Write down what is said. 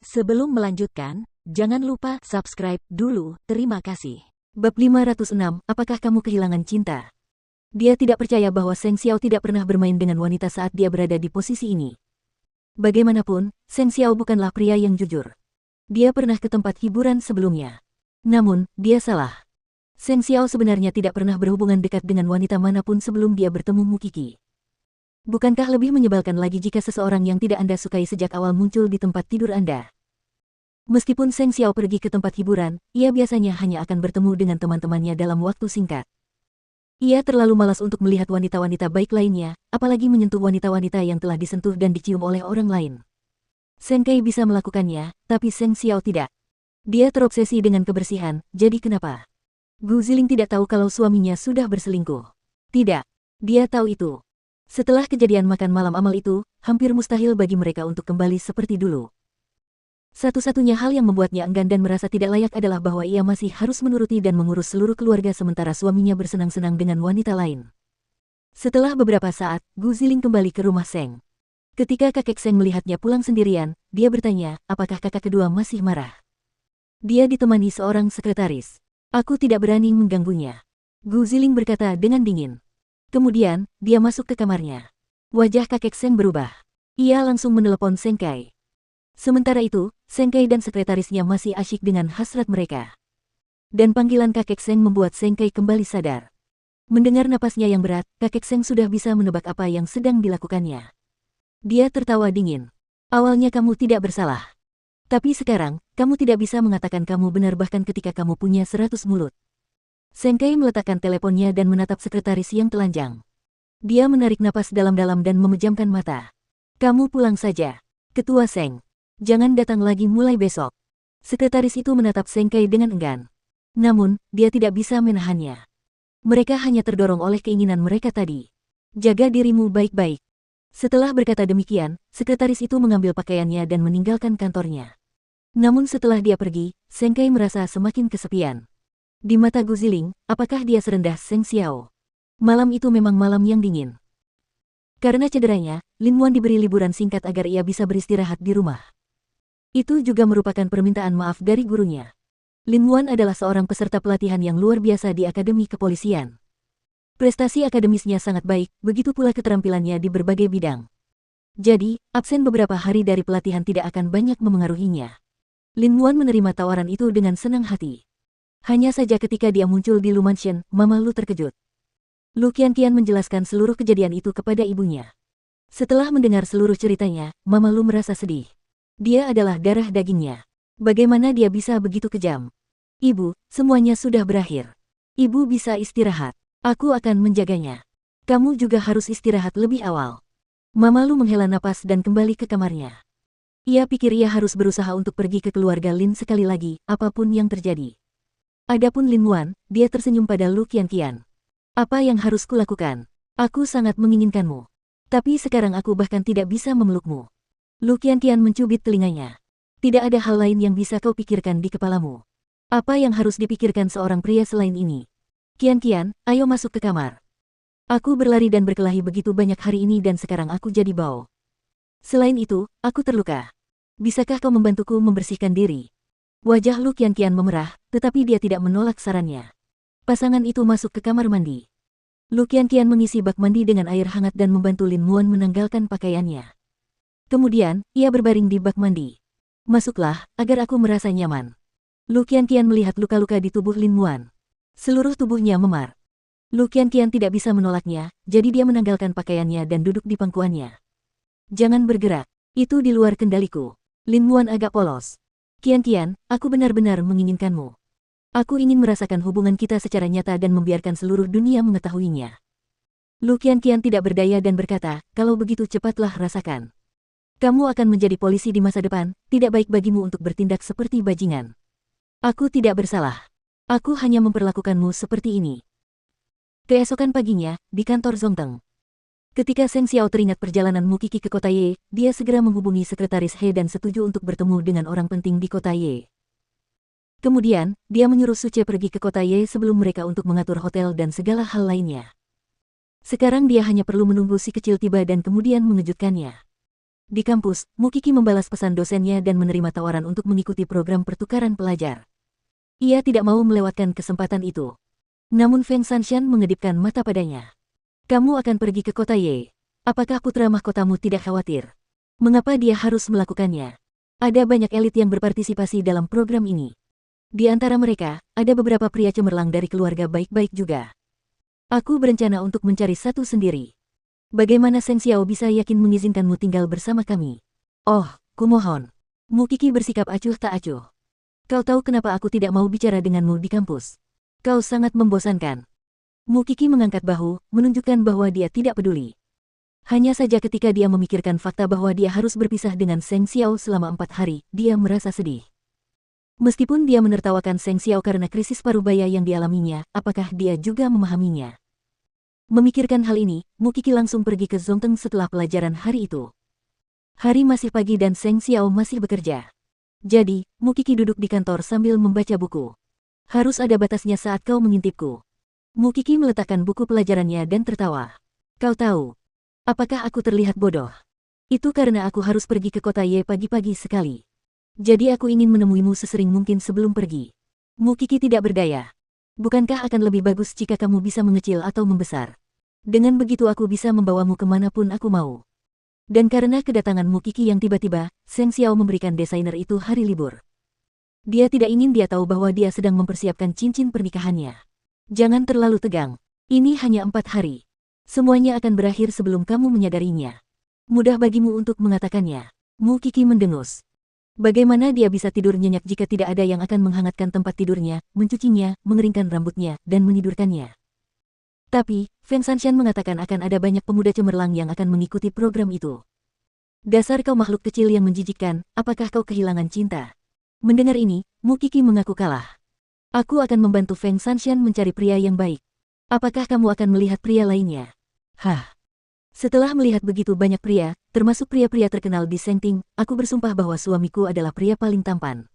Sebelum melanjutkan, jangan lupa subscribe dulu, terima kasih. Bab 506, apakah kamu kehilangan cinta? Dia tidak percaya bahwa Seng Xiao tidak pernah bermain dengan wanita saat dia berada di posisi ini. Bagaimanapun, Seng Xiao bukanlah pria yang jujur. Dia pernah ke tempat hiburan sebelumnya. Namun, dia salah. Seng Xiao sebenarnya tidak pernah berhubungan dekat dengan wanita manapun sebelum dia bertemu Mukiki. Bukankah lebih menyebalkan lagi jika seseorang yang tidak Anda sukai sejak awal muncul di tempat tidur Anda? Meskipun Seng Xiao pergi ke tempat hiburan, ia biasanya hanya akan bertemu dengan teman-temannya dalam waktu singkat. Ia terlalu malas untuk melihat wanita-wanita baik lainnya, apalagi menyentuh wanita-wanita yang telah disentuh dan dicium oleh orang lain. Seng Kai bisa melakukannya, tapi Seng Xiao tidak. Dia terobsesi dengan kebersihan, jadi kenapa? Gu Ziling tidak tahu kalau suaminya sudah berselingkuh. Tidak, dia tahu itu. Setelah kejadian makan malam amal itu, hampir mustahil bagi mereka untuk kembali seperti dulu. Satu-satunya hal yang membuatnya enggan dan merasa tidak layak adalah bahwa ia masih harus menuruti dan mengurus seluruh keluarga sementara suaminya bersenang-senang dengan wanita lain. Setelah beberapa saat, Gu Ziling kembali ke rumah Seng. Ketika kakek Seng melihatnya pulang sendirian, dia bertanya, apakah kakak kedua masih marah? Dia ditemani seorang sekretaris. Aku tidak berani mengganggunya. Gu Ziling berkata dengan dingin. Kemudian, dia masuk ke kamarnya. Wajah kakek Seng berubah. Ia langsung menelepon Seng Kai. Sementara itu, Seng Kai dan sekretarisnya masih asyik dengan hasrat mereka. Dan panggilan kakek Seng membuat Seng Kai kembali sadar. Mendengar napasnya yang berat, kakek Seng sudah bisa menebak apa yang sedang dilakukannya. Dia tertawa dingin. Awalnya kamu tidak bersalah. Tapi sekarang, kamu tidak bisa mengatakan kamu benar bahkan ketika kamu punya 100 mulut. Seng Kai meletakkan teleponnya dan menatap sekretaris yang telanjang. Dia menarik napas dalam-dalam dan memejamkan mata. Kamu pulang saja. Ketua Seng. Jangan datang lagi mulai besok. Sekretaris itu menatap Seng Kai dengan enggan. Namun, dia tidak bisa menahannya. Mereka hanya terdorong oleh keinginan mereka tadi. Jaga dirimu baik-baik. Setelah berkata demikian, sekretaris itu mengambil pakaiannya dan meninggalkan kantornya. Namun setelah dia pergi, Seng Kai merasa semakin kesepian. Di mata Gu Ziling, apakah dia serendah Seng Xiao? Malam itu memang malam yang dingin. Karena cederanya, Lin Muan diberi liburan singkat agar ia bisa beristirahat di rumah. Itu juga merupakan permintaan maaf dari gurunya. Lin Muan adalah seorang peserta pelatihan yang luar biasa di Akademi Kepolisian. Prestasi akademisnya sangat baik, begitu pula keterampilannya di berbagai bidang. Jadi, absen beberapa hari dari pelatihan tidak akan banyak memengaruhinya. Lin Muan menerima tawaran itu dengan senang hati. Hanya saja ketika dia muncul di Lu Mansion, Mama Lu terkejut. Lu Qianqian menjelaskan seluruh kejadian itu kepada ibunya. Setelah mendengar seluruh ceritanya, Mama Lu merasa sedih. Dia adalah darah dagingnya. Bagaimana dia bisa begitu kejam? Ibu, semuanya sudah berakhir. Ibu bisa istirahat. Aku akan menjaganya. Kamu juga harus istirahat lebih awal. Mama Lu menghela napas dan kembali ke kamarnya. Ia pikir ia harus berusaha untuk pergi ke keluarga Lin sekali lagi, apapun yang terjadi. Adapun Lin Muan, dia tersenyum pada Lu Qianqian. Apa yang harus kulakukan? Aku sangat menginginkanmu. Tapi sekarang aku bahkan tidak bisa memelukmu. Lu Qianqian mencubit telinganya. Tidak ada hal lain yang bisa kau pikirkan di kepalamu. Apa yang harus dipikirkan seorang pria selain ini? Qianqian, ayo masuk ke kamar. Aku berlari dan berkelahi begitu banyak hari ini dan sekarang aku jadi bau. Selain itu, aku terluka. Bisakah kau membantuku membersihkan diri? Wajah Lu Qianqian memerah, tetapi dia tidak menolak sarannya. Pasangan itu masuk ke kamar mandi. Lu Qianqian mengisi bak mandi dengan air hangat dan membantu Lin Muan menanggalkan pakaiannya. Kemudian, ia berbaring di bak mandi. Masuklah, agar aku merasa nyaman. Lu Qianqian melihat luka-luka di tubuh Lin Muan. Seluruh tubuhnya memar. Lu Qianqian tidak bisa menolaknya, jadi dia menanggalkan pakaiannya dan duduk di pangkuannya. Jangan bergerak, itu di luar kendaliku. Lin Muan agak polos. Qianqian, aku benar-benar menginginkanmu. Aku ingin merasakan hubungan kita secara nyata dan membiarkan seluruh dunia mengetahuinya. Lu Qianqian tidak berdaya dan berkata, kalau begitu cepatlah rasakan. Kamu akan menjadi polisi di masa depan, tidak baik bagimu untuk bertindak seperti bajingan. Aku tidak bersalah. Aku hanya memperlakukanmu seperti ini. Keesokan paginya, di kantor Zongteng. Ketika Seng Xiao teringat perjalanan Mukiki ke kota Ye, dia segera menghubungi sekretaris He dan setuju untuk bertemu dengan orang penting di kota Ye. Kemudian, dia menyuruh Suce pergi ke kota Ye sebelum mereka untuk mengatur hotel dan segala hal lainnya. Sekarang dia hanya perlu menunggu si kecil tiba dan kemudian mengejutkannya. Di kampus, Mukiki membalas pesan dosennya dan menerima tawaran untuk mengikuti program pertukaran pelajar. Ia tidak mau melewatkan kesempatan itu. Namun Feng Shanshan mengedipkan mata padanya. Kamu akan pergi ke kota Ye. Apakah putra mahkotamu tidak khawatir? Mengapa dia harus melakukannya? Ada banyak elit yang berpartisipasi dalam program ini. Di antara mereka, ada beberapa pria cemerlang dari keluarga baik-baik juga. Aku berencana untuk mencari satu sendiri. Bagaimana Seng Xiao bisa yakin mengizinkanmu tinggal bersama kami? Oh, kumohon. Mukiki bersikap acuh tak acuh. Kau tahu kenapa aku tidak mau bicara denganmu di kampus? Kau sangat membosankan. Mukiki mengangkat bahu, menunjukkan bahwa dia tidak peduli. Hanya saja ketika dia memikirkan fakta bahwa dia harus berpisah dengan Seng Xiao selama 4 hari, dia merasa sedih. Meskipun dia menertawakan Seng Xiao karena krisis parubaya yang dialaminya, apakah dia juga memahaminya? Memikirkan hal ini, Mukiki langsung pergi ke Zongteng setelah pelajaran hari itu. Hari masih pagi dan Seng Xiao masih bekerja. Jadi, Mukiki duduk di kantor sambil membaca buku. Harus ada batasnya saat kau mengintipku. Mukiki meletakkan buku pelajarannya dan tertawa. Kau tahu, apakah aku terlihat bodoh? Itu karena aku harus pergi ke kota Ye pagi-pagi sekali. Jadi aku ingin menemuimu sesering mungkin sebelum pergi. Mukiki tidak berdaya. Bukankah akan lebih bagus jika kamu bisa mengecil atau membesar? Dengan begitu aku bisa membawamu kemanapun aku mau. Dan karena kedatangan Mukiki yang tiba-tiba, Seng Xiao memberikan desainer itu hari libur. Dia tidak ingin dia tahu bahwa dia sedang mempersiapkan cincin pernikahannya. Jangan terlalu tegang. Ini hanya 4 hari. Semuanya akan berakhir sebelum kamu menyadarinya. Mudah bagimu untuk mengatakannya. Mukiki mendengus. Bagaimana dia bisa tidur nyenyak jika tidak ada yang akan menghangatkan tempat tidurnya, mencucinya, mengeringkan rambutnya, dan menidurkannya? Tapi, Feng Shanshan mengatakan akan ada banyak pemuda cemerlang yang akan mengikuti program itu. Dasar kau makhluk kecil yang menjijikkan, apakah kau kehilangan cinta? Mendengar ini, Mukiki mengaku kalah. Aku akan membantu Feng Shanshan mencari pria yang baik. Apakah kamu akan melihat pria lainnya? Hah? Setelah melihat begitu banyak pria, termasuk pria-pria terkenal di Sengting, aku bersumpah bahwa suamiku adalah pria paling tampan.